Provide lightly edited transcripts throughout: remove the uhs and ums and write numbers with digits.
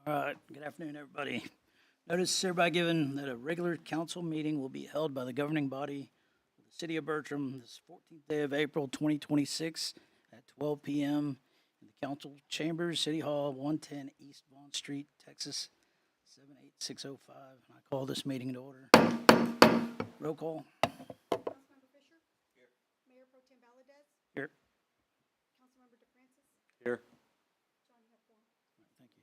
All right, good afternoon, everybody. Notice is hereby given that a regular council meeting will be held by the governing body of the city of Bertram this 14th day of April 2026 at 12 p.m. in the council chambers, City Hall, 110 East Vaughn Street, Texas, 78605. And I call this meeting to order. Roll call. Councilmember Fisher? Here. Mayor Pro Tem Valadez? Here. Councilmember DeFrancis? Here. John, you have four. Thank you.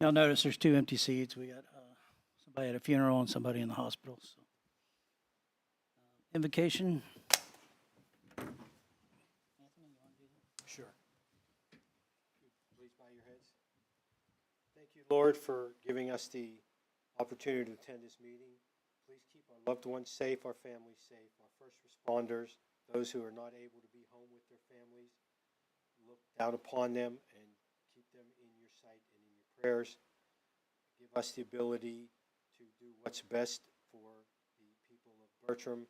Y'all notice there's two empty seats. We got somebody at a funeral and somebody in the hospital. So, invocation. Anthony, you want to do that? Sure. Please bow your heads. Thank you, Lord, for giving us the opportunity to attend this meeting. Please keep our loved ones safe, our families safe, our first responders, those who are not able to be home with their families. Look down upon them and keep them in your sight and in your prayers. Give us the ability to do what's best for the people of Bertram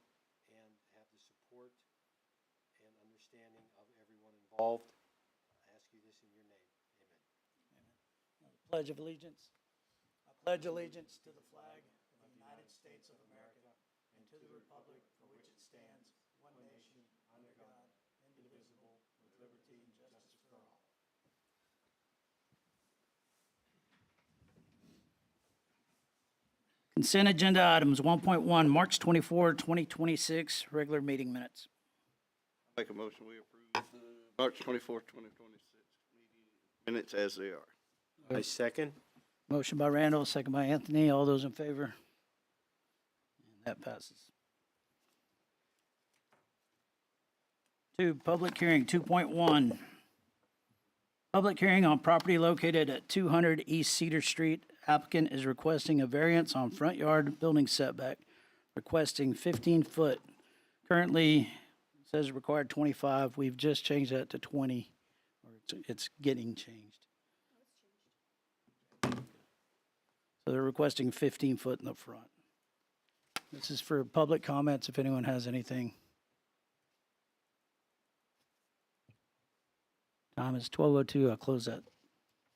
and have the support and understanding of everyone involved. I ask you this in your name. Amen. Pledge of allegiance. I pledge allegiance to the flag of the United States of America and to the republic for which it stands, one nation, under God, indivisible, with liberty and justice for all. Consent agenda items 1.1, March 24, 2026, regular meeting minutes. Make a motion, we approve the March 24th, 2026 meeting minutes as they are. I second. Motion by Randall, second by Anthony. All those in favor? And that passes. 2, public hearing 2.1. Public hearing on property located at 200 East Cedar Street. Applicant is requesting a variance on front yard building setback, requesting 15-foot. Currently, it says required 25. We've just changed that to 20, or it's getting changed. So they're requesting 15 foot in the front. This is for public comments if anyone has anything. Time is 12:02. I'll close that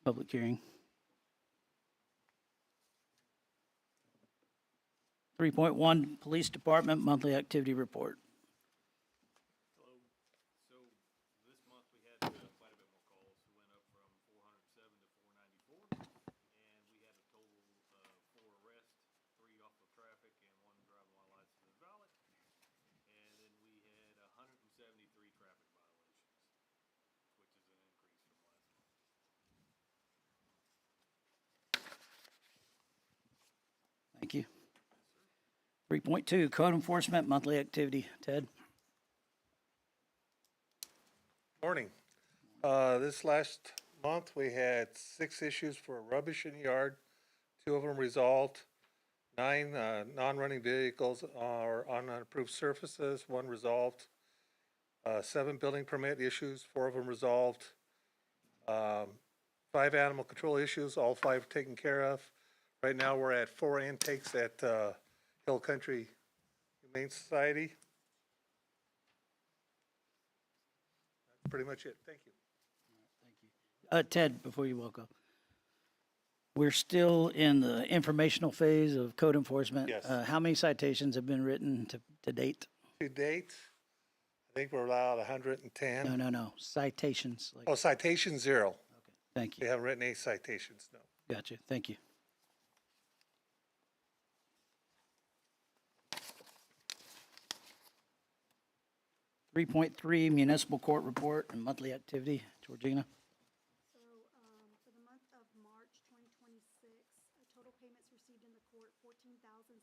public hearing. 3.1, Police Department Monthly Activity Report. Hello. So this month we had quite a bit more calls. We went up from 407 to 494. And we had a total of 4 arrests, 3 off of traffic, and 1 driving while license is valid. And then we had 173 traffic violations, which is an increase from last month. 3.2, Code Enforcement Monthly Activity. Ted? Morning. This last month, we had 6 issues for rubbish in the yard. 2 of them resolved. 9 non-running vehicles are on unapproved surfaces, 1 resolved. 7 building permit issues, 4 of them resolved. 5 animal control issues, all 5 taken care of. Right now, we're at 4 intakes at Hill Country Humane Society. That's pretty much it. Thank you. Ted, before you walk up. We're still in the informational phase of code enforcement. Yes. How many citations have been written to date? To date, I think we're allowed 110. No. Citations. Like, Oh, citation 0. okay. Thank We you. haven't written any citations, no. Gotcha. Thank you. 3.3, Municipal Court Report and Monthly Activity. Georgina? So, for the month of March 2026, total payments received in the court, $14,767.13.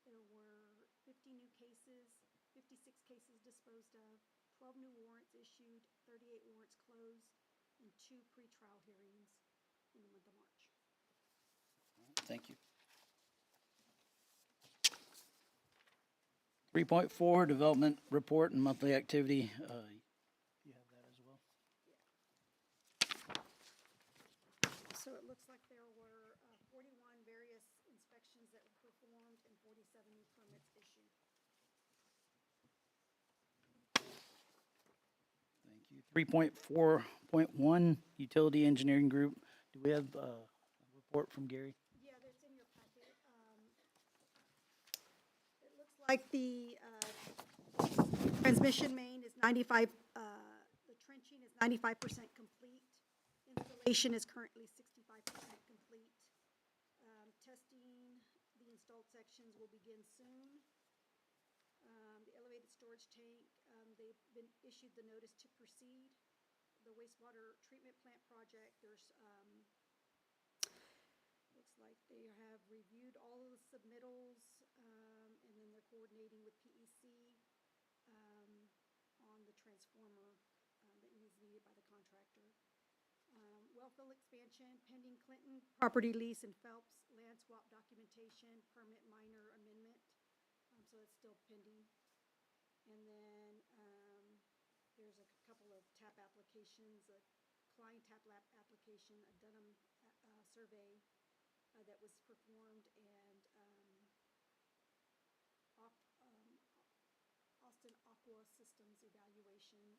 There were 50 new cases, 56 cases disposed of, 12 new warrants issued, 38 warrants closed, and 2 pretrial hearings in the month of March. Thank you. 3.4, Development Report and Monthly Activity. You have that as well? So it looks like there were 41 various inspections that were performed and 47 new permits issued. Thank you. 3.4.1, Utility Engineering Group. Do we have a report from Gary? Yeah, that's in your packet. It looks like the transmission main is 95, the trenching is 95% complete. Installation is currently 65% complete. Testing the installed sections will begin soon. The elevated storage tank, they've been issued the notice to proceed. The wastewater treatment plant project, there's, looks like they have reviewed all of the submittals, and then they're coordinating with PEC, on the transformer, that is needed by the contractor. Wellfield expansion pending Clinton property lease and Phelps land swap documentation, permit minor amendment, so it's still pending. And then, there's a couple of TAP applications, a Klein TAP lab application, a Dunham, survey, that was performed, and, Austin Aqua Systems evaluation,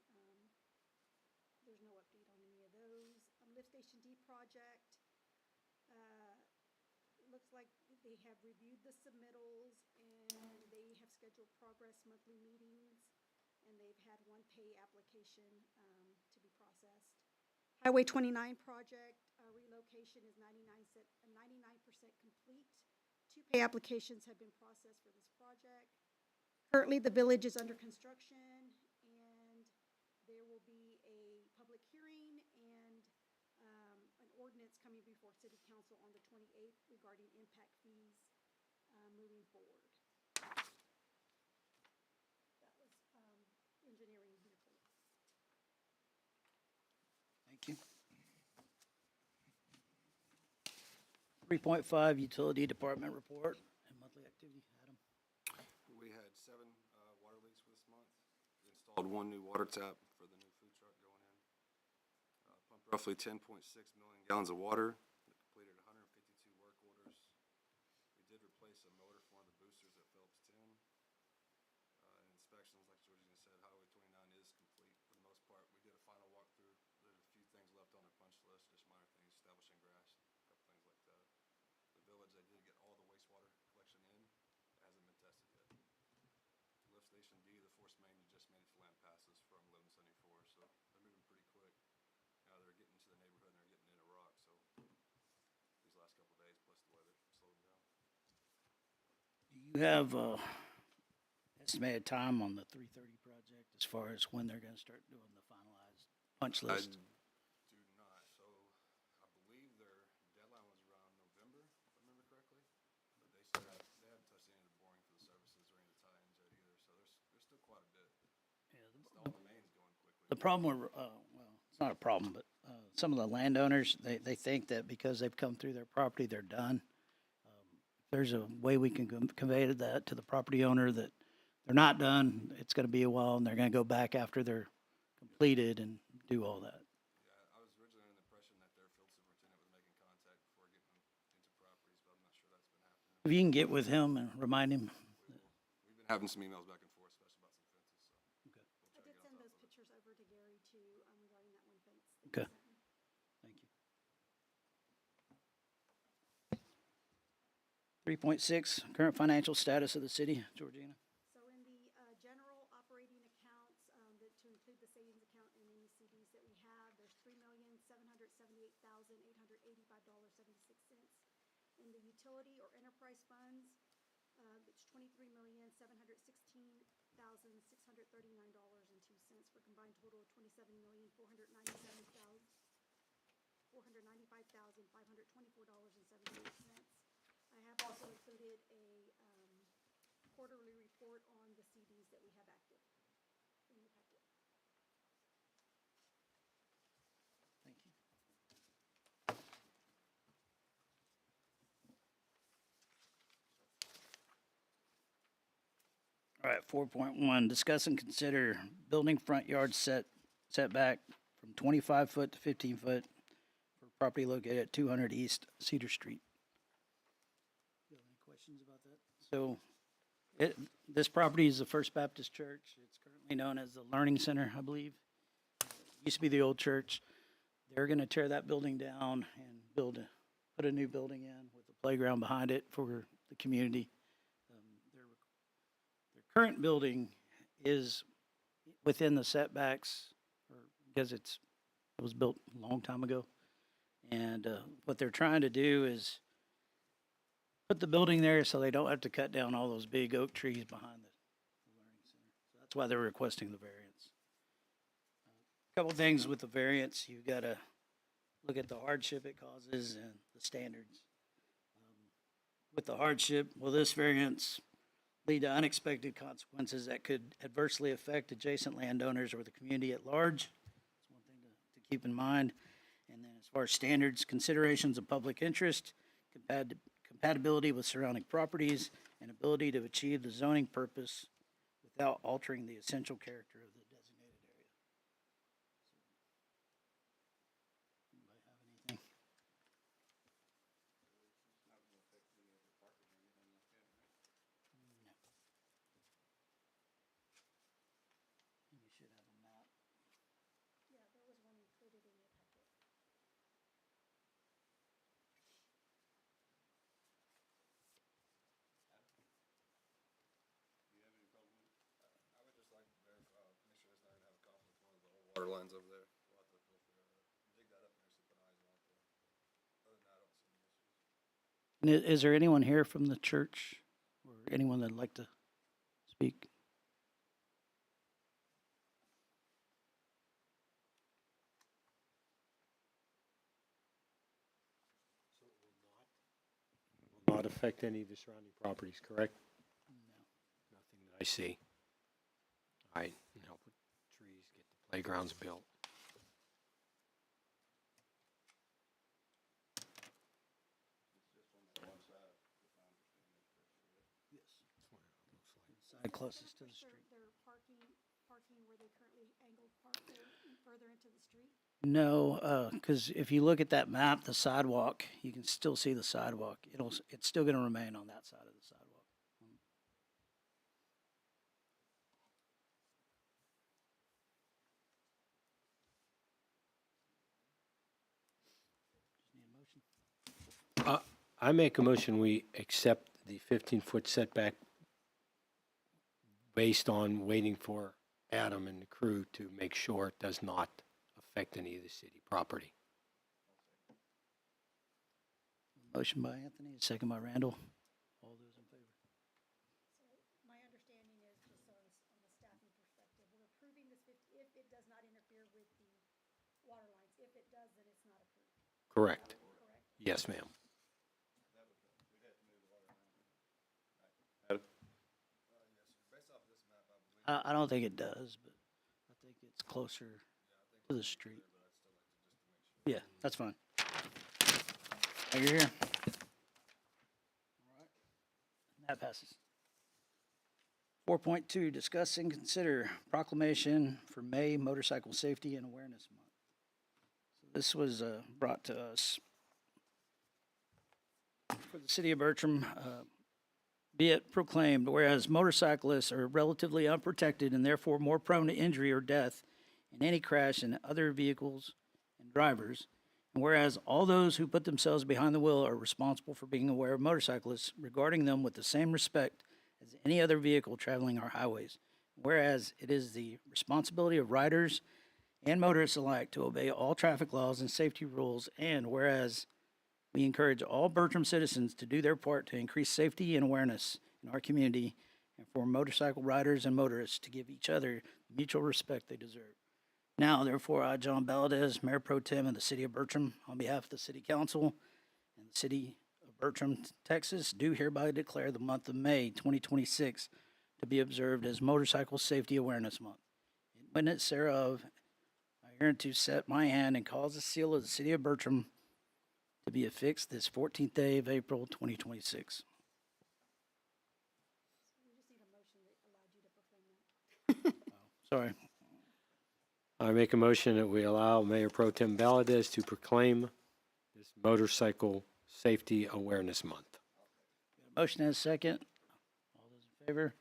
there's no update on any of those. Lift Station D project, looks like they have reviewed the submittals, and they have scheduled progress monthly meetings, and they've had one pay application, to be processed. Highway 29 project, relocation is 99% complete. 2 pay applications have been processed for this project. Currently, the village is under construction, and there will be a public hearing and, an ordinance coming before city council on the 28th regarding impact fees, moving forward. That was, engineering report. Thank you. 3.5, Utility Department Report and monthly activity. Adam? We had 7 water leaks this month. We installed 1 new water tap for the new food truck going in. Pumped roughly 10.6 million gallons of water. We completed 152 work orders. We did replace a motor for one of the boosters at Phillips 10. Inspections, like Georgina said, Highway 29 is complete for the most part. We did a final walkthrough. There's a few things left on the punch list, just minor things, establishing grass, a couple things like that. The village, they did get all the wastewater collection in. It hasn't been tested yet. Lift Station D, the force main just made its land passes from 1174, so they're moving pretty quick. Now they're getting to the neighborhood and they're getting into rock, so these last couple of days, plus the weather, slowed them down. Do you have estimated time on the 330 project as far as when they're going to start doing the finalized punch I list? do not, so I believe their deadline was around November, if I remember correctly. But they said they haven't touched any of the boring for the services or any of the tie-ins yet either, so there's still quite a bit. Installing the main's going quickly. The problem, well, it's not a problem, but some of the landowners, they think that because they've come through their property, they're done. If there's a way we can convey that to the property owner that they're not done, it's going to be a while, and they're going to go back after they're completed and do all that. Yeah, I was originally under the impression that their field superintendent was making contact before getting them into properties, but I'm not sure that's been happening. If you can get with him and remind him, We've been having some emails back and forth, especially about some fences, so. Okay. We'll I try to did get on send top those of it. pictures over to Gary too, regarding that one fence. that you Okay. sent me. thank you. 3.6, current financial status of the city, Georgina. So in the, general operating accounts, that to include the savings account and any CDs that we have, there's $3,778,885.76. In the utility or enterprise funds, it's $23,716,639.02 for a combined total of $27,495,524.78. I have also included a, quarterly report on the CDs that we have active in your packet. Thank you. All right, 4.1, discuss and consider building front yard setback from 25 foot to 15 foot for property located at 200 East Cedar Street. You have any questions about that? So, this property is the First Baptist Church. It's currently known as the Learning Center, I believe. used to be the old church. They're gonna tear that building down and put a new building in with a playground behind it for the community. Their current building is within the setbacks, or because it was built a long time ago. And what they're trying to do is put the building there so they don't have to cut down all those big oak trees behind the learning center. So that's why they're requesting the variance. Couple things with the variance, you gotta look at the hardship it causes and the standards. With the hardship, will this variance lead to unexpected consequences that could adversely affect adjacent landowners or the community at large? That's one thing to keep in mind. And then as far as standards, considerations of public interest, compatibility with surrounding properties, and ability to achieve the zoning purpose without altering the essential character of the designated area. Anybody have anything? You should have a map. Yeah, there was one included in your packet. I would just like to verify, make sure it's not gonna have a conflict with one of the old water lines over there. We'll have to go figure out, dig that up and actually put eyes on it. Other than that, I don't see any issues. And is there anyone here from the church or anyone that'd like to speak? So it will not affect any of the surrounding properties, correct? Nothing that I see. All right, and help with trees, get the playgrounds built. Side closest to the street. They're parking where they currently angled park there further into the street? No, because if you look at that map, the sidewalk, you can still see the sidewalk. It's still going to remain on that side of the sidewalk. Just need a motion. I make a motion, we accept the 15-foot setback based on waiting for Adam and the crew to make sure it does not affect any of the city property. Motion by Anthony, second by Randall. All those in favor? So my understanding is, just on the staffing perspective, we're approving this if it does not interfere with the water lines. If it does, then it's not approved, Correct. correct? Yes, ma'am. I don't think it does, but I think it's closer to the street. Yeah, that's fine. Now you're here. All right. That passes. 4.2, discuss and consider proclamation for May Motorcycle Safety and Awareness Month. So this was brought to us for the city of Bertram. Be it proclaimed, whereas motorcyclists are relatively unprotected and therefore more prone to injury or death in any crash than other vehicles and drivers, and whereas all those who put themselves behind the wheel are responsible for being aware of motorcyclists, regarding them with the same respect as any other vehicle traveling our highways, whereas it is the responsibility of riders and motorists alike to obey all traffic laws and safety rules, and whereas we encourage all Bertram citizens to do their part to increase safety and awareness in our community, and for motorcycle riders and motorists to give each other the mutual respect they deserve. Now, therefore, I, John Valadez, Mayor Pro Tem of the City of Bertram, on behalf of the City Council and the City of Bertram, Texas, do hereby declare the month of May 2026 to be observed as Motorcycle Safety Awareness Month. In witness thereof, I hereunto set my hand and cause the seal of the City of Bertram to be affixed this 14th day of April 2026. We just need a motion that allowed you to proclaim that. Sorry. I make a motion that we allow Mayor Pro Tem Valadez to proclaim this Motorcycle Safety Awareness Month. Motion and a second. All those in favor?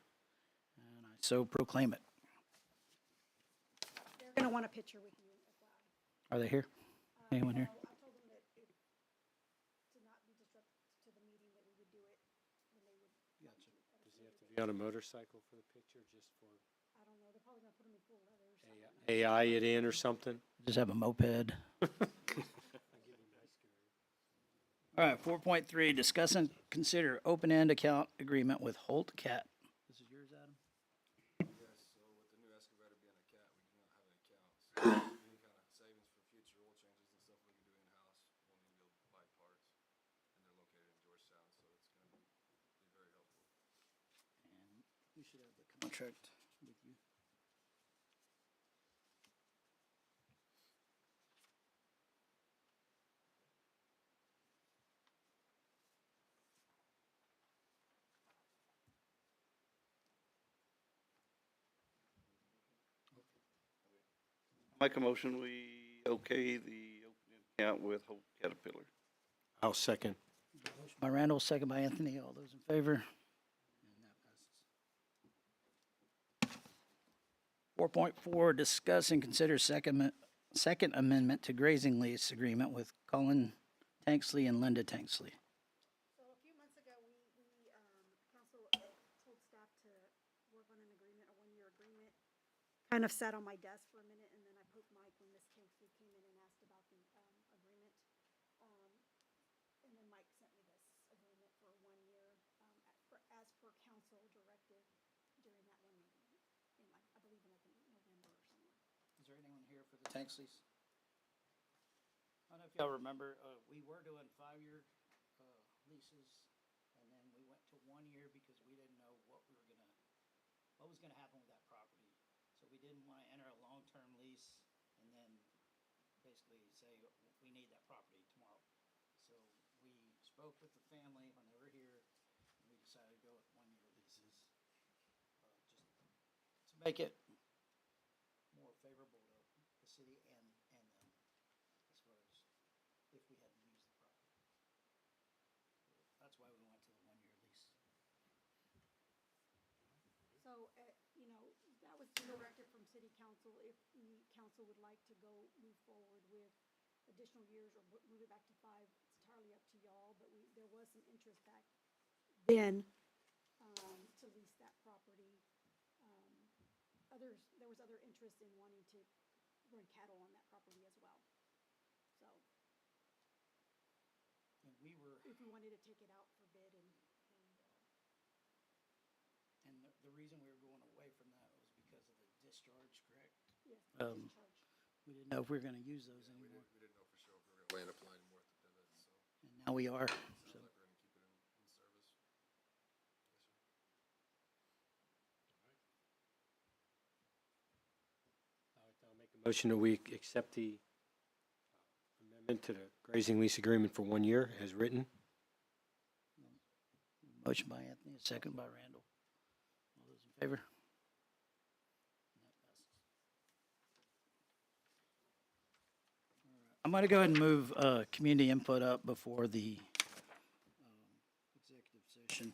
And I so proclaim it. They're gonna want a picture with you. Are they here? Anyone here? No, I told them that if, to not be disruptive to the meeting, that we would do it when they would. Does he have to be on a motorcycle for the picture, just for I don't know, they're probably gonna put them in full leathers. AI it in or something? Just have a moped. All right, 4.3, discuss and consider open-end account agreement with Holt Cat. This is yours, Adam? Yes, so with the new excavator being a cat, we do not have an account. So any kind of savings for future oil changes and stuff we can do in-house, we'll need to be able to buy parts. And they're located in Georgetown, so it's gonna be very helpful. And you should have the contract with you. Make a motion, we okay the opening account with Hope Caterpillar. I'll second. Motion by Randall, second by Anthony. All those in favor? And that passes. 4.4, discuss and consider second amendment to grazing lease agreement with Colin Tanksley and Linda Tanksley. So a few months ago, council told staff to work on an agreement, a one-year agreement. Kind of sat on my desk for a minute, and then I poked Mike when Ms. Kingsley came in and asked about the, agreement. And then Mike sent me this agreement for 1 year, as per council directive during that one meeting, I believe in like in November or somewhere. Is there anyone here for the Tanksley's? I don't know if y'all remember, we were doing 5-year leases, and then we went to 1 year because we didn't know what was gonna happen with that property. So we didn't wanna enter a long-term lease and then basically say, we need that property tomorrow. So we spoke with the family when they were here, and we decided to go with 1-year leases. Just to make it more favorable to the city and them, as far as if we had to use the property. That's why we went to the 1-year lease. So, you know, that was the directive from city council, if the council would like to go move forward with additional years or move it back to 5, it's entirely up to y'all, but there was some interest back then, to lease that property. There was other interest in wanting to run cattle on that property as well. So, And we were, if we wanted to take it out for bid and the reason we were going away from that was because of the discharge, correct? yes, Um, discharge. We didn't know if we were gonna use those We anymore, didn't know for sure if we were gonna land up lining more at the pivot, so and now we are, sounds so. like we're gonna keep it in service. Yes, sir. I'll make a motion that we accept the amendment to the grazing lease agreement for 1 year as written. Motion by Anthony, a second by Randall. All those in favor? And that passes. All right, I'm gonna go ahead and move, community input up before the, executive session.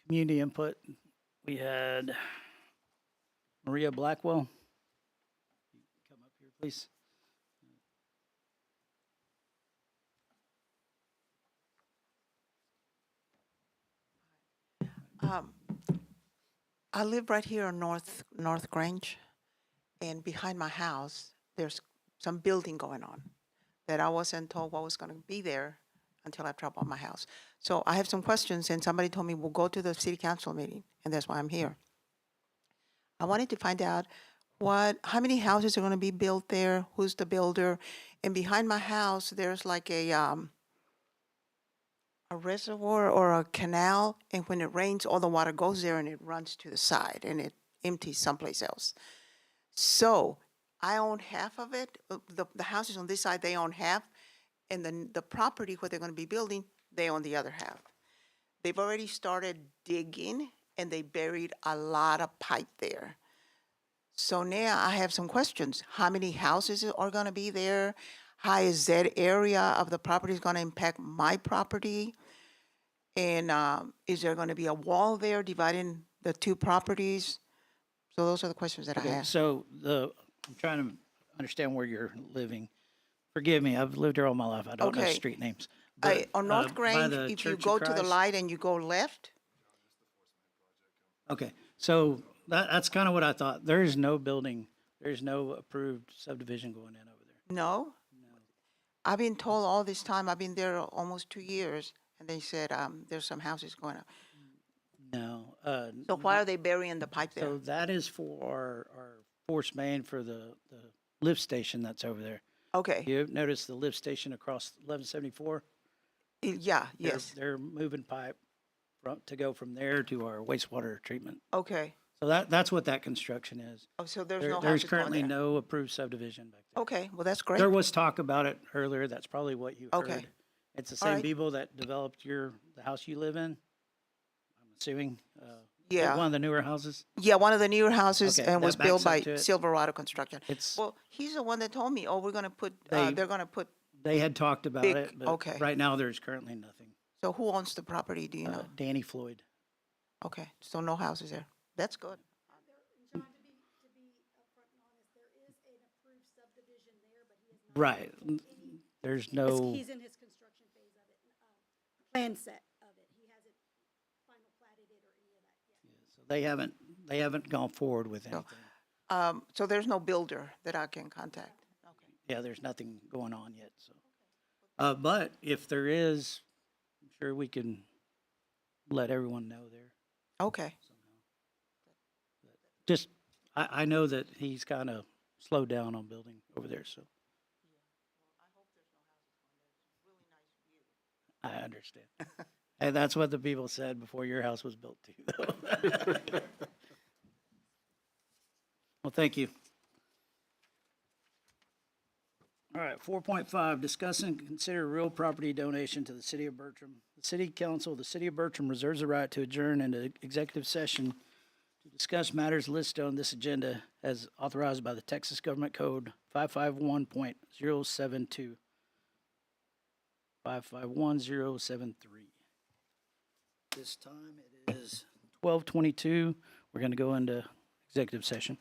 Community input, we had Maria Blackwell. You come up here, please. I live right here on North Grange, and behind my house, there's some building going on that I wasn't told what was going to be there until after I bought my house. So I have some questions, and somebody told me we'll go to the city council meeting, and that's why I'm here. I wanted to find out how many houses are going to be built there, who's the builder, and behind my house, there's like a reservoir or a canal, and when it rains, all the water goes there and it runs to the side and it empties someplace else. So I own half of it. The houses on this side, they own half, and then the property where they're going to be building, they own the other half. They've already started digging, and they buried a lot of pipe there. So now I have some questions. How many houses are going to be there? How is that area of the property going to impact my property? And is there going to be a wall there dividing the two properties? So those are the questions that I Okay, have. so I'm trying to understand where you're living. Forgive me, I've lived here all my life. I don't know Okay. street names. On But, North by Grange, the if you Church of go to the Christ- light and you go left, Okay, so that's kind of what I thought. There is no building, there's no approved subdivision going in over there. no? I've been told all this time, I've been there almost 2 years, and they said, there's some houses going up. No. So why are they burying the pipe there? So that is for our force main for the lift station that's over there. Okay, You notice the lift station across 1174? yeah, yes, They're moving pipe to go from there to our wastewater treatment. okay. So that's what that construction is. Oh, so there's There- no There's houses going currently there? no approved subdivision back there. Okay, well, that's great. There was talk about it earlier, that's probably what you Okay. heard. It's the All same right. people that developed the house you live in, I'm assuming. Yeah. One of the newer houses. Yeah, one of the newer houses Okay, and that was built backs up by to it. Silverado Construction. It's, Well, he's the one that told me, oh, we're gonna put, They- they're gonna put, they had talked about big- it, but okay. right now there's currently nothing. so who owns the property, do you know? Danny Floyd. Okay, so no houses there. That's good. John, to be upfront and honest, there is an approved subdivision there, but he is not. Right. There's no, He's in his construction phase of it, plan set of it. He hasn't final platted it or any of that yet. so they haven't gone forward with anything. So there's no builder that I can contact? Okay. Yeah, there's nothing going on yet, so. But if there is, I'm sure we can let everyone know there. Okay, Just, I know that he's kind of slowed down on building over there, so. I understand. And that's what the people said before your house was built too, though. Well, thank you. All right, 4.5, discuss and consider real property donation to the city of Bertram. The city council of the city of Bertram reserves the right to adjourn into executive session to discuss matters listed on this agenda as authorized by the Texas Government Code 551.072. 551073. This time it is 12:22. We're going to go into executive session.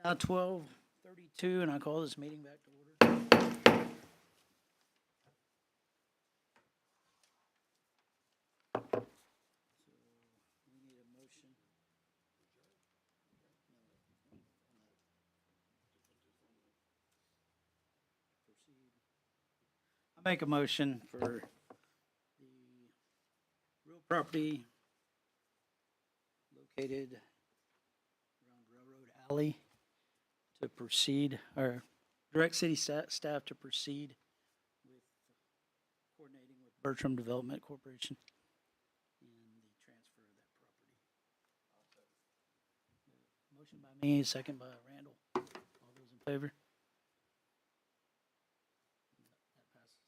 Now 12:32, and I call this meeting back to order. We need a motion. I make a motion for the real property located around Railroad Alley to proceed, or direct city staff to proceed with coordinating with Bertram Development Corporation and the transfer of that property. Motion by me, second by Randall. All those in favor? That passes.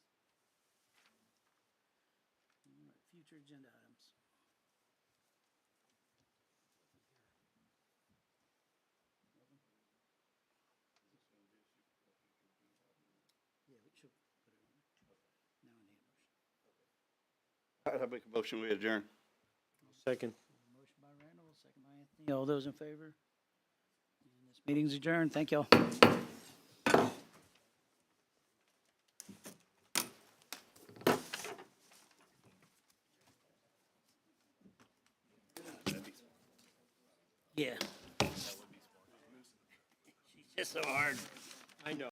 All right, future agenda items. Yeah, we should put it on there. Now I need a motion. All right, I make a motion, we adjourn. Second. Motion by Randall, second by Anthony. All those in favor? And this meeting's adjourned. Thank y'all. Yeah. She's just so hard. I know.